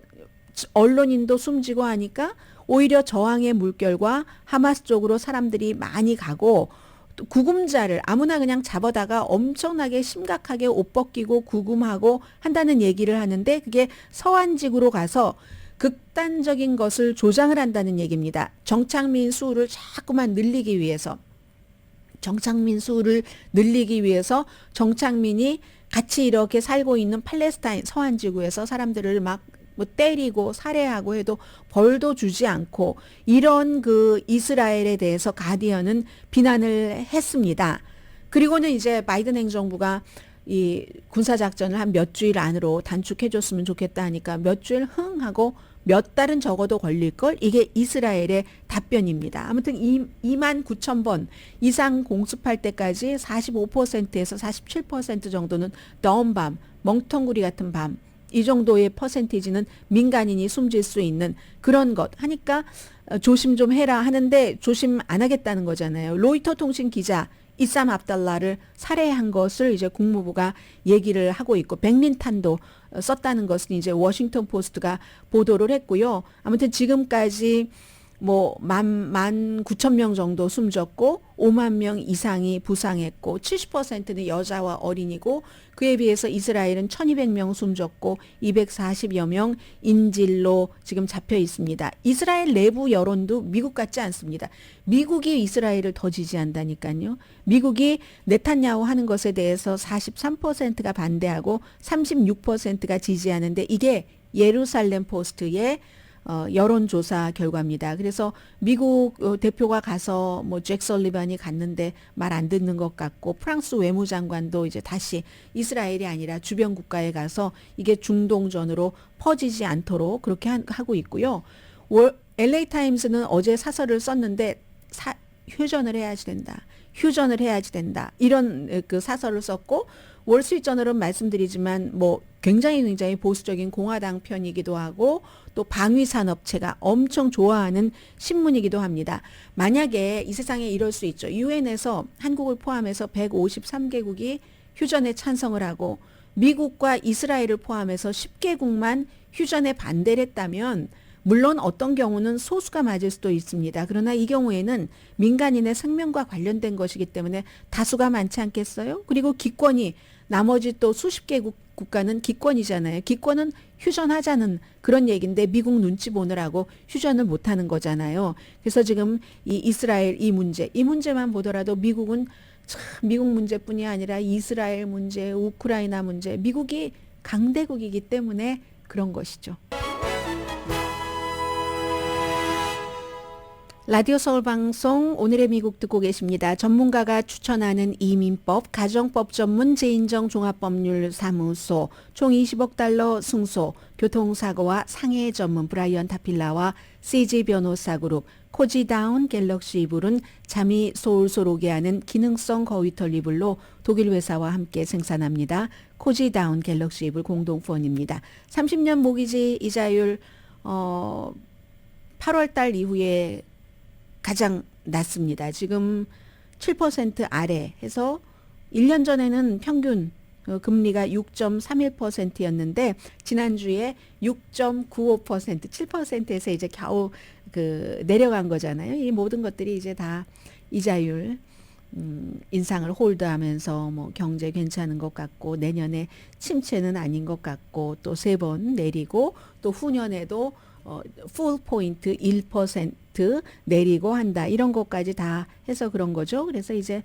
[SPEAKER 3] 언론인도 숨지고 하니까 오히려 저항의 물결과 하마스 쪽으로 사람들이 많이 가고 또 구금자를 아무나 그냥 잡아다가 엄청나게 심각하게 옷 벗기고 구금하고 한다는 얘기를 하는데 그게 서한 지구로 가서 극단적인 것을 조장을 한다는 얘기입니다. 정착민 수를 자꾸만 늘리기 위해서 정착민이 같이 이렇게 살고 있는 팔레스타인 서한 지구에서 사람들을 막 뭐 때리고 살해하고 해도 벌도 주지 않고 이런 그 이스라엘에 대해서 가디언은 비난을 했습니다. 그리고는 이제 바이든 행정부가 이 군사작전을 한 몇 주일 안으로 단축해줬으면 좋겠다 하니까 몇 주일 하고 몇 달은 적어도 걸릴걸? 이게 이스라엘의 답변입니다. 아무튼 29,000번 이상 공습할 때까지 45%에서 47% 정도는 너은 밤, 멍텅구리 같은 밤, 이 정도의 퍼센티지는 민간인이 숨질 수 있는 그런 것 하니까 조심 좀 해라 하는데 조심 안 하겠다는 거잖아요. 로이터 통신 기자 이삼 압달라를 살해한 것을 이제 국무부가 얘기를 하고 있고 백린탄도 썼다는 것은 이제 워싱턴 포스트가 보도를 했고요. 아무튼 지금까지 뭐 19,000명 정도 숨졌고 5만 명 이상이 부상했고 70%는 여자와 어린이고 그에 비해서 이스라엘은 1,200명 숨졌고 240여 명 인질로 지금 잡혀 있습니다. 이스라엘 내부 여론도 미국 같지 않습니다. 미국이 이스라엘을 더 지지한다니까요. 미국이 네탄야후 하는 것에 대해서 43%가 반대하고 36%가 지지하는데 이게 예루살렘 포스트의 여론조사 결과입니다. 그래서 미국 대표가 가서 뭐 잭 설리반이 갔는데 말 안 듣는 것 같고 프랑스 외무장관도 이제 다시 이스라엘이 아니라 주변 국가에 가서 이게 중동전으로 퍼지지 않도록 그렇게 하고 있고요. LA 타임스는 어제 사설을 썼는데 휴전을 해야지 된다. 이런 그 사설을 썼고 월스트리트저널은 말씀드리지만 뭐 굉장히 보수적인 공화당 편이기도 하고 또 방위산업체가 엄청 좋아하는 신문이기도 합니다. 만약에 이 세상에 이럴 수 있죠. 유엔에서 한국을 포함해서 153개국이 휴전에 찬성을 하고 미국과 이스라엘을 포함해서 10개국만 휴전에 반대를 했다면 물론 어떤 경우는 소수가 맞을 수도 있습니다. 그러나 이 경우에는 민간인의 생명과 관련된 것이기 때문에 다수가 많지 않겠어요? 그리고 기권이 나머지 또 수십 개 국가는 기권이잖아요. 기권은 휴전하자는 그런 얘기인데 미국 눈치 보느라고 휴전을 못하는 거잖아요. 그래서 지금 이 이스라엘 이 문제만 보더라도 미국은 참 미국 문제뿐이 아니라 이스라엘 문제, 우크라이나 문제, 미국이 강대국이기 때문에 그런 것이죠. 라디오 서울 방송 오늘의 미국 듣고 계십니다. 전문가가 추천하는 이민법, 가정법 전문 재인정 종합법률사무소, 총 20억 달러 승소, 교통사고와 상해 전문 브라이언 타필라와 CJ 변호사 그룹, 코지다운 갤럭시 이불은 잠이 솔솔 오게 하는 기능성 거위털 이불로 독일 회사와 함께 생산합니다. 코지다운 갤럭시 이불 공동후원입니다. 30년 모기지 이자율 8월 달 이후에 가장 낮습니다. 지금 7% 아래 해서 1년 전에는 평균 금리가 6.31%였는데 지난주에 6.95%, 7%에서 이제 겨우 내려간 거잖아요. 이 모든 것들이 이제 다 이자율 인상을 홀드하면서 뭐 경제 괜찮은 것 같고 내년에 침체는 아닌 것 같고 또 3번 내리고 또 후년에도 풀 포인트 1% 내리고 한다. 이런 것까지 다 해서 그런 거죠. 그래서 이제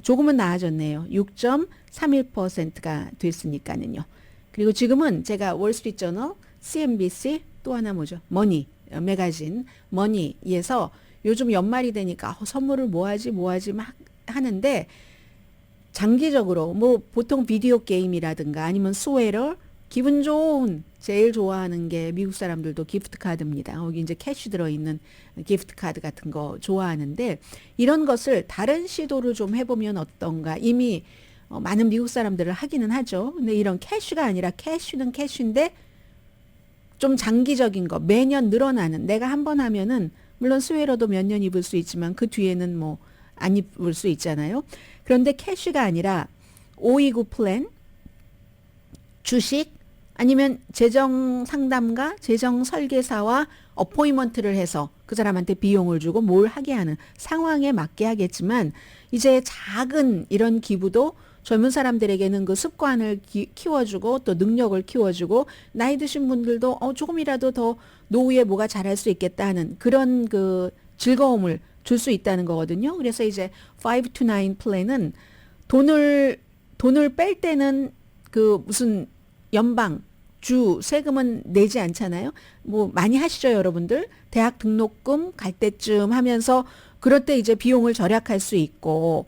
[SPEAKER 3] 조금은 나아졌네요. 6.31%가 됐으니까는요. 그리고 지금은 제가 월스트리트저널, CNBC 또 하나 뭐죠? 머니 매거진 머니에서 요즘 연말이 되니까 선물을 뭐 하지 막 하는데 장기적으로 뭐 보통 비디오 게임이라든가 아니면 스웨터 기분 좋은 제일 좋아하는 게 미국 사람들도 기프트 카드입니다. 거기 이제 캐시 들어있는 기프트 카드 같은 거 좋아하는데 이런 것을 다른 시도를 좀 해보면 어떤가. 이미 많은 미국 사람들을 하기는 하죠. 근데 이런 캐시가 아니라 캐시는 캐시인데 좀 장기적인 거 매년 늘어나는 내가 한 번 하면은 물론 스웨터도 몇 년 입을 수 있지만 그 뒤에는 뭐 안 입을 수 있잖아요. 그런데 캐시가 아니라 529 플랜, 주식 아니면 재정 상담가, 재정 설계사와 어포인먼트를 해서 그 사람한테 비용을 주고 뭘 하게 하는 상황에 맞게 하겠지만 이제 작은 이런 기부도 젊은 사람들에게는 그 습관을 키워주고 또 능력을 키워주고 나이 드신 분들도 조금이라도 더 노후에 뭐가 잘할 수 있겠다 하는 그런 그 즐거움을 줄 수 있다는 거거든요. 그래서 이제 5 to 9 플랜은 돈을 뺄 때는 그 무슨 연방 주 세금은 내지 않잖아요. 뭐 많이 하시죠, 여러분들. 대학 등록금 갈 때쯤 하면서 그럴 때 이제 비용을 절약할 수 있고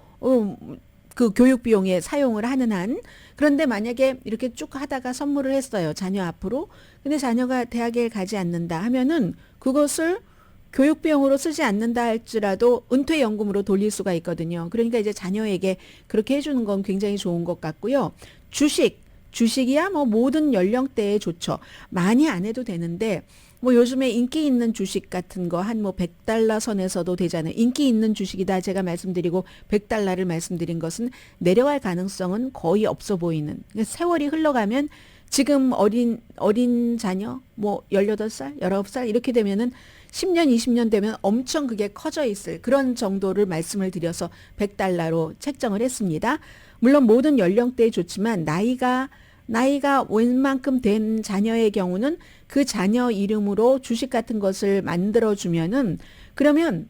[SPEAKER 3] 그 교육 비용에 사용을 하는 한. 그런데 만약에 이렇게 쭉 하다가 선물을 했어요. 자녀 앞으로. 근데 자녀가 대학에 가지 않는다 하면은 그것을 교육 비용으로 쓰지 않는다 할지라도 은퇴연금으로 돌릴 수가 있거든요. 그러니까 이제 자녀에게 그렇게 해주는 건 굉장히 좋은 것 같고요. 주식이야 뭐 모든 연령대에 좋죠. 많이 안 해도 되는데 뭐 요즘에 인기 있는 주식 같은 거 한 뭐 100달러 선에서도 되잖아요. 인기 있는 주식이다 제가 말씀드리고 100달러를 말씀드린 것은 내려갈 가능성은 거의 없어 보이는. 세월이 흘러가면 지금 어린 자녀 뭐 18살, 19살 이렇게 되면은 10년, 20년 되면 엄청 그게 커져 있을 그런 정도를 말씀을 드려서 100달러로 책정을 했습니다. 물론 모든 연령대에 좋지만 나이가 웬만큼 된 자녀의 경우는 그 자녀 이름으로 주식 같은 것을 만들어주면은 그러면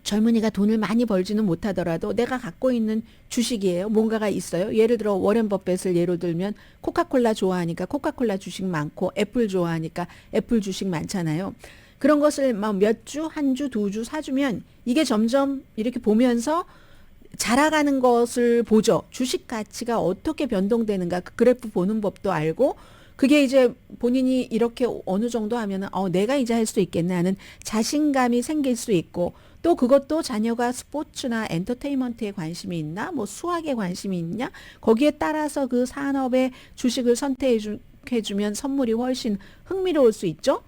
[SPEAKER 3] 젊은이가 돈을 많이 벌지는 못하더라도 내가 갖고 있는 주식이에요. 뭔가가 있어요. 예를 들어 워렌 버핏을 예로 들면 코카콜라 좋아하니까 코카콜라 주식 많고 애플 좋아하니까 애플 주식 많잖아요. 그런 것을 막 몇 주, 한 주, 두 주 사주면 이게 점점 이렇게 보면서 자라가는 것을 보죠. 주식 가치가 어떻게 변동되는가 그 그래프 보는 법도 알고 그게 이제 본인이 이렇게 어느 정도 하면은 내가 이제 할 수 있겠네 하는 자신감이 생길 수 있고 또 그것도 자녀가 스포츠나 엔터테인먼트에 관심이 있나 뭐 수학에 관심이 있냐 거기에 따라서 그 산업의 주식을 선택해 주면 선물이 훨씬 흥미로울 수 있죠.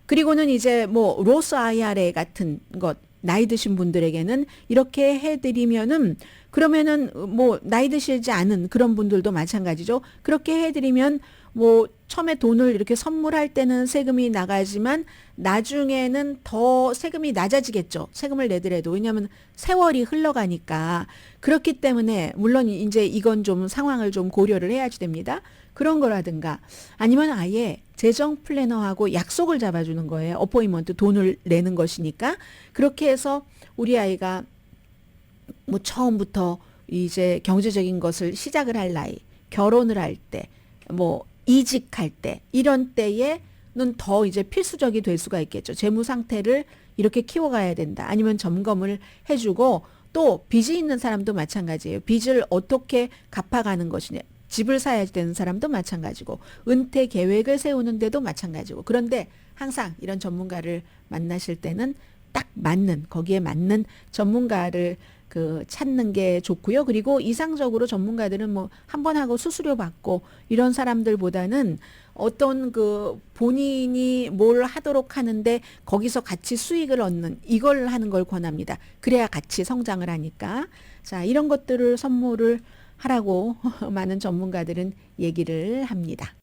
[SPEAKER 3] 그리고는 이제 뭐 로스 IRA 같은 것 나이 드신 분들에게는 이렇게 해드리면은 그러면은 뭐 나이 드시지 않은 그런 분들도 마찬가지죠. 그렇게 해드리면 뭐 처음에 돈을 이렇게 선물할 때는 세금이 나가지만 나중에는 더 세금이 낮아지겠죠. 세금을 내더라도 왜냐하면 세월이 흘러가니까 그렇기 때문에 물론 이제 이건 좀 상황을 좀 고려를 해야지 됩니다. 그런 거라든가 아니면 아예 재정 플래너하고 약속을 잡아주는 거예요. 어포인먼트 돈을 내는 것이니까 그렇게 해서 우리 아이가 뭐 처음부터 이제 경제적인 것을 시작을 할 나이, 결혼을 할 때, 뭐 이직할 때 이런 때에는 더 이제 필수적이 될 수가 있겠죠. 재무 상태를 이렇게 키워가야 된다. 아니면 점검을 해주고 또 빚이 있는 사람도 마찬가지예요. 빚을 어떻게 갚아가는 것이냐. 집을 사야 되는 사람도 마찬가지고 은퇴 계획을 세우는 데도 마찬가지고 그런데 항상 이런 전문가를 만나실 때는 딱 맞는 거기에 맞는 전문가를 그 찾는 게 좋고요. 그리고 이상적으로 전문가들은 뭐 한 번 하고 수수료 받고 이런 사람들보다는 어떤 그 본인이 뭘 하도록 하는데 거기서 같이 수익을 얻는 이걸 하는 걸 권합니다. 그래야 같이 성장을 하니까. 자, 이런 것들을 선물을 하라고 많은 전문가들은 얘기를 합니다.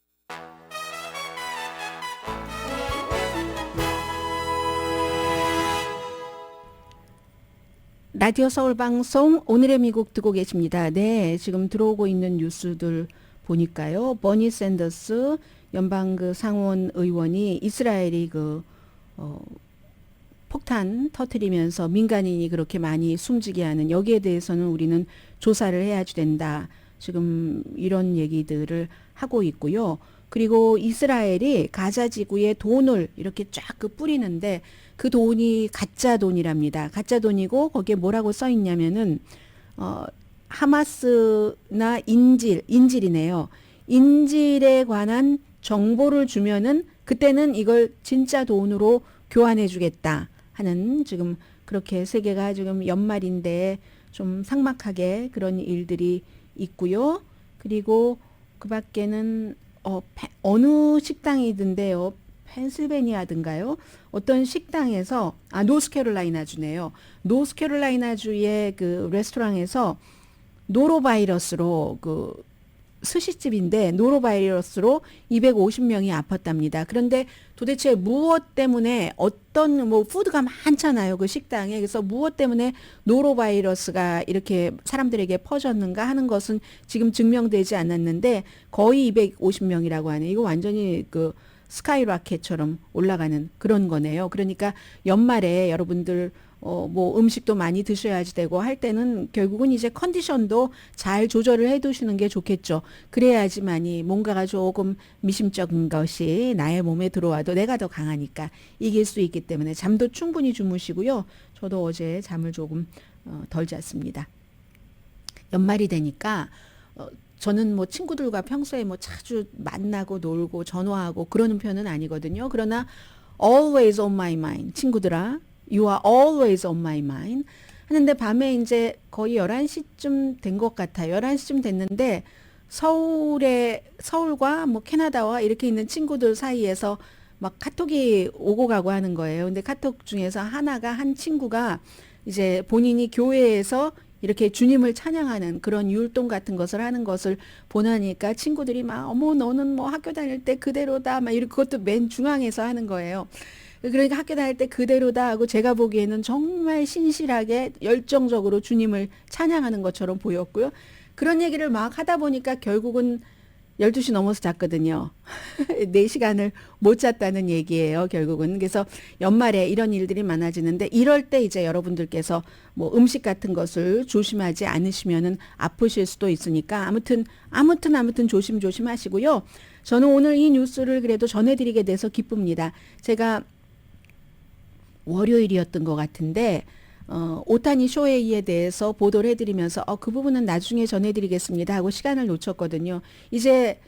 [SPEAKER 3] 라디오 서울 방송 오늘의 미국 듣고 계십니다. 네, 지금 들어오고 있는 뉴스들 보니까요. 버니 샌더스 연방 그 상원 의원이 이스라엘이 폭탄 터뜨리면서 민간인이 그렇게 많이 숨지게 하는 여기에 대해서는 우리는 조사를 해야지 된다. 지금 이런 얘기들을 하고 있고요. 그리고 이스라엘이 가자 지구에 돈을 이렇게 쫙 그 뿌리는데 그 돈이 가짜 돈이랍니다. 가짜 돈이고 거기에 뭐라고 써 있냐면은 하마스나 인질이네요. 인질에 관한 정보를 주면은 그때는 이걸 진짜 돈으로 교환해 주겠다 하는 지금 그렇게 세계가 지금 연말인데 좀 삭막하게 그런 일들이 있고요. 그리고 그 밖에는 어느 식당이던데요. 펜실베니아든가요? 어떤 식당에서 노스캐롤라이나주네요. 노스캐롤라이나주의 그 레스토랑에서 노로바이러스로 그 스시집인데 노로바이러스로 250명이 아팠답니다. 그런데 도대체 무엇 때문에 어떤 뭐 푸드가 많잖아요. 그 식당에. 그래서 무엇 때문에 노로바이러스가 이렇게 사람들에게 퍼졌는가 하는 것은 지금 증명되지 않았는데 거의 250명이라고 하네. 이거 완전히 그 스카이라켓처럼 올라가는 그런 거네요. 그러니까 연말에 여러분들 뭐 음식도 많이 드셔야지 되고 할 때는 결국은 이제 컨디션도 잘 조절을 해 두시는 게 좋겠죠. 그래야지만이 뭔가가 조금 미심쩍은 것이 나의 몸에 들어와도 내가 더 강하니까 이길 수 있기 때문에 잠도 충분히 주무시고요. 저도 어제 잠을 조금 덜 잤습니다. 연말이 되니까 저는 뭐 친구들과 평소에 뭐 자주 만나고 놀고 전화하고 그러는 편은 아니거든요. 그러나 always on my mind. 친구들아, you are always on my mind. 하는데 밤에 이제 거의 11시쯤 된 것 같아요. 11시쯤 됐는데 서울과 뭐 캐나다와 이렇게 있는 친구들 사이에서 막 카톡이 오고 가고 하는 거예요. 근데 카톡 중에서 한 친구가 이제 본인이 교회에서 이렇게 주님을 찬양하는 그런 율동 같은 것을 하는 것을 보나니까 친구들이 막 어머 너는 뭐 학교 다닐 때 그대로다 막 이렇게 그것도 맨 중앙에서 하는 거예요. 그러니까 학교 다닐 때 그대로다 하고 제가 보기에는 정말 신실하게 열정적으로 주님을 찬양하는 것처럼 보였고요. 그런 얘기를 막 하다 보니까 결국은 12시 넘어서 잤거든요. 4시간을 못 잤다는 얘기예요, 결국은. 그래서 연말에 이런 일들이 많아지는데 이럴 때 이제 여러분들께서 뭐 음식 같은 것을 조심하지 않으시면은 아프실 수도 있으니까 아무튼 조심조심 하시고요. 저는 오늘 이 뉴스를 그래도 전해드리게 돼서 기쁩니다. 제가 월요일이었던 것 같은데 오타니 쇼헤이에 대해서 보도를 해드리면서 그 부분은 나중에 전해드리겠습니다 하고 시간을 놓쳤거든요. 이제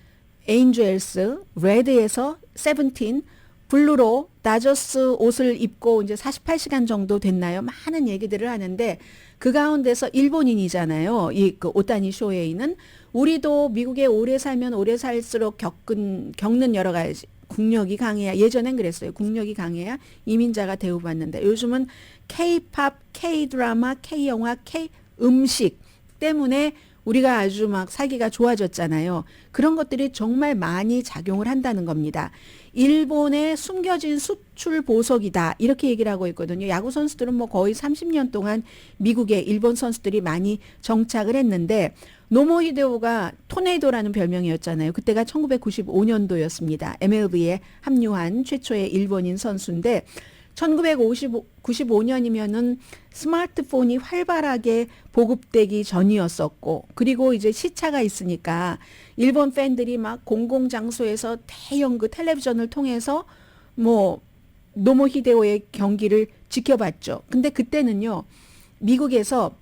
[SPEAKER 3] 에인젤스, 레드에서 17, 블루로 다저스 옷을 입고 이제 48시간 정도 됐나요? 많은 얘기들을 하는데 그 가운데서 일본인이잖아요. 그 오타니 쇼헤이는 우리도 미국에 오래 살면 오래 살수록 겪는 여러 가지 국력이 강해야 예전엔 그랬어요. 국력이 강해야 이민자가 대우받는다. 요즘은 K-팝, K-드라마, K-영화, K-음식 때문에 우리가 아주 막 살기가 좋아졌잖아요. 그런 것들이 정말 많이 작용을 한다는 겁니다. 일본의 숨겨진 수출 보석이다. 이렇게 얘기를 하고 있거든요. 야구 선수들은 뭐 거의 30년 동안 미국에 일본 선수들이 많이 정착을 했는데 노모 히데오가 토네이도라는 별명이었잖아요. 그때가 1995년도였습니다. MLB에 합류한 최초의 일본인 선수인데 1995년이면은 스마트폰이 활발하게 보급되기 전이었었고 그리고 이제 시차가 있으니까 일본 팬들이 막 공공장소에서 대형 그 텔레비전을 통해서 뭐 노모 히데오의 경기를 지켜봤죠. 근데 그때는요. 미국에서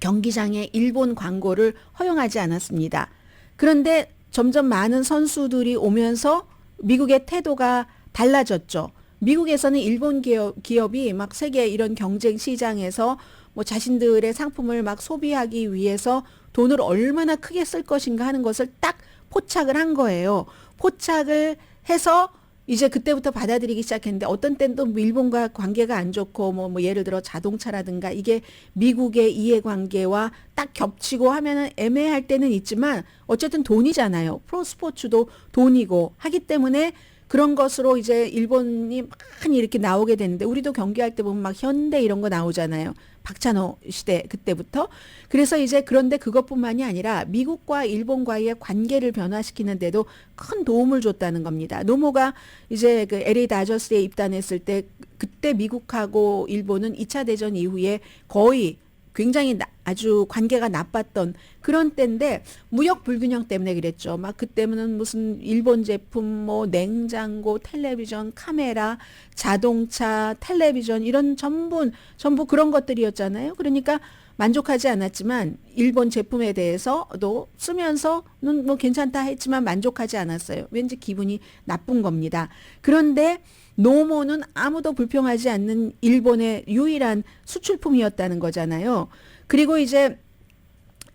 [SPEAKER 3] 경기장에 일본 광고를 허용하지 않았습니다. 그런데 점점 많은 선수들이 오면서 미국의 태도가 달라졌죠. 미국에서는 일본 기업이 막 세계 이런 경쟁 시장에서 뭐 자신들의 상품을 막 소비하기 위해서 돈을 얼마나 크게 쓸 것인가 하는 것을 딱 포착을 한 거예요. 포착을 해서 이제 그때부터 받아들이기 시작했는데 어떤 때는 또 일본과 관계가 안 좋고 뭐 예를 들어 자동차라든가 이게 미국의 이해관계와 딱 겹치고 하면은 애매할 때는 있지만 어쨌든 돈이잖아요. 프로스포츠도 돈이고 하기 때문에 그런 것으로 이제 일본이 많이 이렇게 나오게 되는데 우리도 경기할 때 보면 막 현대 이런 거 나오잖아요. 박찬호 시대 그때부터. 그래서 이제 그런데 그것뿐만이 아니라 미국과 일본과의 관계를 변화시키는데도 큰 도움을 줬다는 겁니다. 노모가 이제 그 LA 다저스에 입단했을 때 그때 미국하고 일본은 2차 대전 이후에 거의 굉장히 아주 관계가 나빴던 그런 때인데 무역 불균형 때문에 그랬죠. 막 그때는 무슨 일본 제품 뭐 냉장고, 텔레비전, 카메라, 자동차, 텔레비전 이런 전부 그런 것들이었잖아요. 그러니까 만족하지 않았지만 일본 제품에 대해서도 쓰면서는 뭐 괜찮다 했지만 만족하지 않았어요. 왠지 기분이 나쁜 겁니다. 그런데 노모는 아무도 불평하지 않는 일본의 유일한 수출품이었다는 거잖아요. 그리고 이제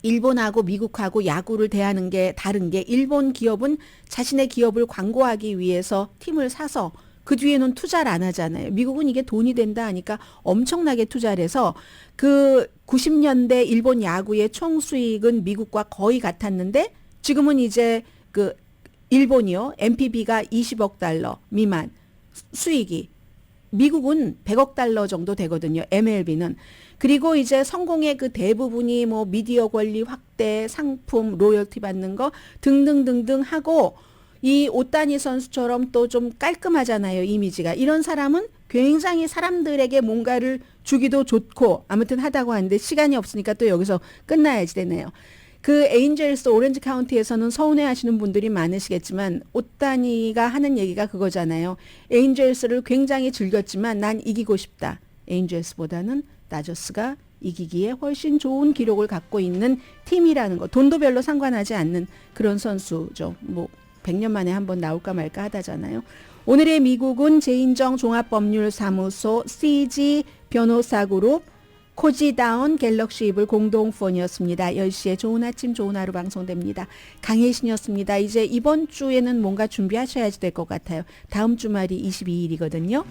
[SPEAKER 3] 일본하고 미국하고 야구를 대하는 게 다른 게 일본 기업은 자신의 기업을 광고하기 위해서 팀을 사서 그 뒤에는 투자를 안 하잖아요. 미국은 이게 돈이 된다 하니까 엄청나게 투자를 해서 그 90년대 일본 야구의 총 수익은 미국과 거의 같았는데 지금은 이제 그 일본이요. NPB가 20억 달러 미만 수익이 미국은 100억 달러 정도 되거든요. MLB는. 그리고 이제 성공의 그 대부분이 뭐 미디어 권리 확대, 상품, 로열티 받는 거 등등등등 하고 이 오타니 선수처럼 또 좀 깔끔하잖아요. 이미지가. 이런 사람은 굉장히 사람들에게 뭔가를 주기도 좋고 아무튼 하다고 하는데 시간이 없으니까 또 여기서 끝나야지 되네요. 그 에인젤스 오렌지 카운티에서는 서운해하시는 분들이 많으시겠지만 오타니가 하는 얘기가 그거잖아요. 에인젤스를 굉장히 즐겼지만 난 이기고 싶다. 에인젤스보다는 다저스가 이기기에 훨씬 좋은 기록을 갖고 있는 팀이라는 거. 돈도 별로 상관하지 않는 그런 선수죠. 뭐 100년 만에 한번 나올까 말까 하다잖아요. 오늘의 미국은 제인정 종합법률사무소 CG 변호사그룹 코지다운 갤럭시 이블 공동폰이었습니다. 10시에 좋은 아침 좋은 하루 방송됩니다. 강혜신이었습니다. 이제 이번 주에는 뭔가 준비하셔야지 될 것 같아요. 다음 주말이 22일이거든요.